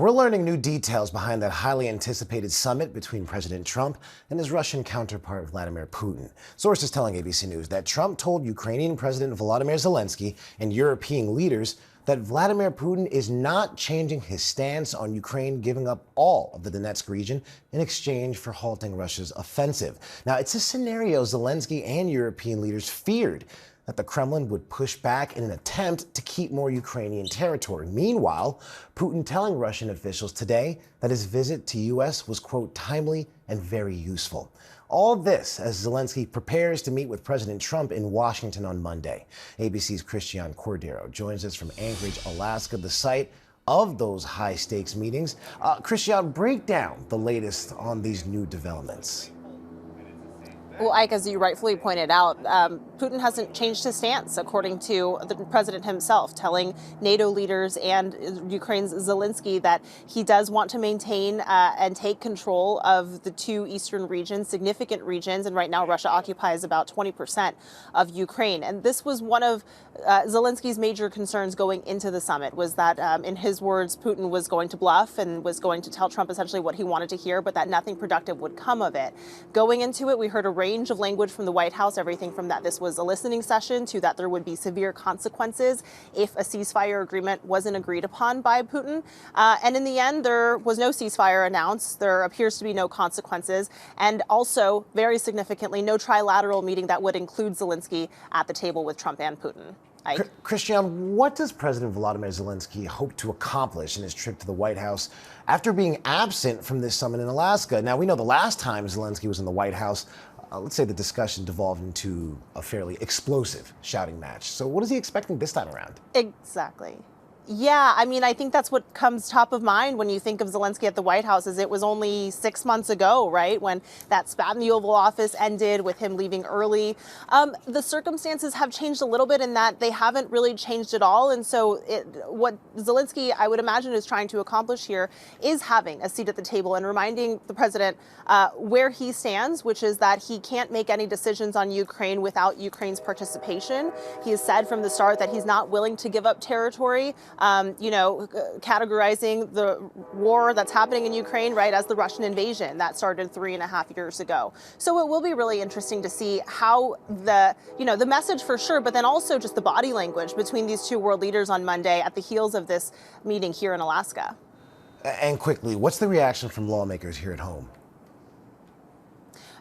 We're learning new details behind that highly anticipated summit between President Trump and his Russian counterpart, Vladimir Putin. Sources telling ABC News that Trump told Ukrainian President Volodymyr Zelensky and European leaders that Vladimir Putin is not changing his stance on Ukraine giving up all of the Donetsk region in exchange for halting Russia's offensive. Now, it's a scenario Zelensky and European leaders feared, that the Kremlin would push back in an attempt to keep more Ukrainian territory. Meanwhile, Putin telling Russian officials today that his visit to U.S. was, quote, timely and very useful. All this as Zelensky prepares to meet with President Trump in Washington on Monday. ABC's Christian Cordero joins us from Anchorage, Alaska, the site of those high-stakes meetings. Christian, break down the latest on these new developments. Well, Ike, as you rightfully pointed out, Putin hasn't changed his stance, according to the president himself, telling NATO leaders and Ukraine's Zelensky that he does want to maintain and take control of the two eastern regions, significant regions. And right now, Russia occupies about 20% of Ukraine. And this was one of Zelensky's major concerns going into the summit, was that, in his words, Putin was going to bluff and was going to tell Trump essentially what he wanted to hear, but that nothing productive would come of it. Going into it, we heard a range of language from the White House, everything from that this was a listening session to that there would be severe consequences if a ceasefire agreement wasn't agreed upon by Putin. And in the end, there was no ceasefire announced. There appears to be no consequences. And also, very significantly, no trilateral meeting that would include Zelensky at the table with Trump and Putin. Christian, what does President Volodymyr Zelensky hope to accomplish in his trip to the White House after being absent from this summit in Alaska? Now, we know the last time Zelensky was in the White House, let's say the discussion devolved into a fairly explosive shouting match. So what is he expecting this time around? Exactly. Yeah, I mean, I think that's what comes top of mind when you think of Zelensky at the White House, is it was only 6 months ago, right, when that spat in the Oval Office ended with him leaving early. The circumstances have changed a little bit in that they haven't really changed at all. And so what Zelensky, I would imagine, is trying to accomplish here is having a seat at the table and reminding the president where he stands, which is that he can't make any decisions on Ukraine without Ukraine's participation. He has said from the start that he's not willing to give up territory. Categorizing the war that's happening in Ukraine, right, as the Russian invasion that started 3.5 years ago. So it will be really interesting to see how the message for sure, but then also just the body language between these two world leaders on Monday at the heels of this meeting here in Alaska. And quickly, what's the reaction from lawmakers here at home?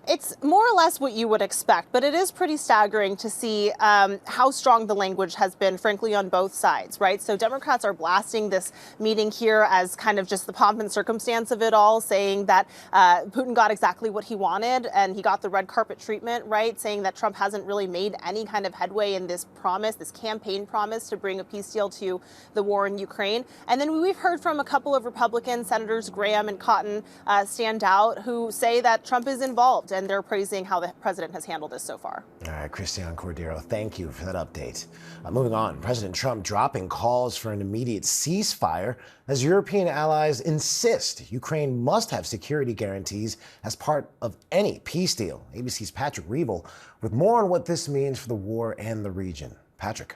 It's more or less what you would expect, but it is pretty staggering to see how strong the language has been, frankly, on both sides, right? So Democrats are blasting this meeting here as kind of just the pomp and circumstance of it all, saying that Putin got exactly what he wanted and he got the red carpet treatment, right? Saying that Trump hasn't really made any kind of headway in this promise, this campaign promise to bring a peace deal to the war in Ukraine. And then we've heard from a couple of Republican senators, Graham and Cotton, stand out, who say that Trump is involved, and they're praising how the president has handled this so far. All right, Christian Cordero, thank you for that update. Moving on, President Trump dropping calls for an immediate ceasefire as European allies insist Ukraine must have security guarantees as part of any peace deal. ABC's Patrick Reevell with more on what this means for the war and the region. Patrick.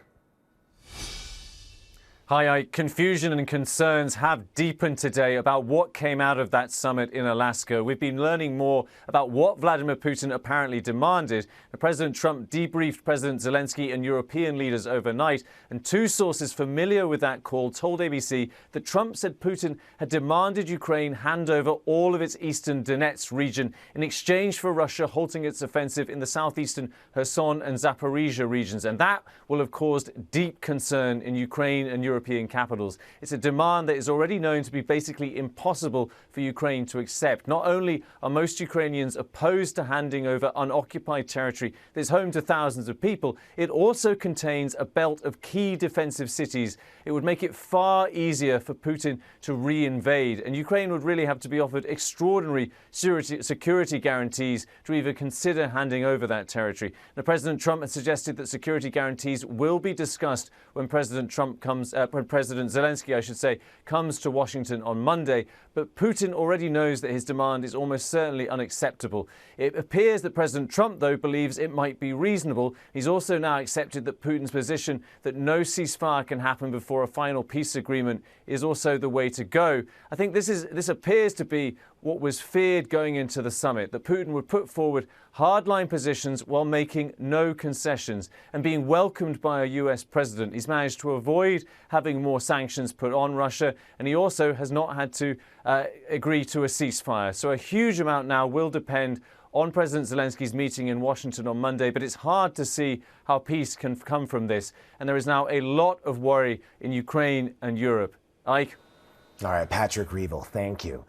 Hi, confusion and concerns have deepened today about what came out of that summit in Alaska. We've been learning more about what Vladimir Putin apparently demanded. President Trump debriefed President Zelensky and European leaders overnight, and two sources familiar with that call told ABC that Trump said Putin had demanded Ukraine hand over all of its eastern Donetsk region in exchange for Russia halting its offensive in the southeastern Kherson and Zaporizhia regions. And that will have caused deep concern in Ukraine and European capitals. It's a demand that is already known to be basically impossible for Ukraine to accept. Not only are most Ukrainians opposed to handing over unoccupied territory that is home to thousands of people, it also contains a belt of key defensive cities. It would make it far easier for Putin to re-invade, and Ukraine would really have to be offered extraordinary security guarantees to even consider handing over that territory. Now, President Trump has suggested that security guarantees will be discussed when President Trump comes when President Zelensky, I should say, comes to Washington on Monday. But Putin already knows that his demand is almost certainly unacceptable. It appears that President Trump, though, believes it might be reasonable. He's also now accepted that Putin's position that no ceasefire can happen before a final peace agreement is also the way to go. I think this appears to be what was feared going into the summit, that Putin would put forward hardline positions while making no concessions and being welcomed by a US president. He's managed to avoid having more sanctions put on Russia, and he also has not had to agree to a ceasefire. So a huge amount now will depend on President Zelensky's meeting in Washington on Monday, but it's hard to see how peace can come from this. And there is now a lot of worry in Ukraine and Europe. Ike? All right, Patrick Reevell, thank you.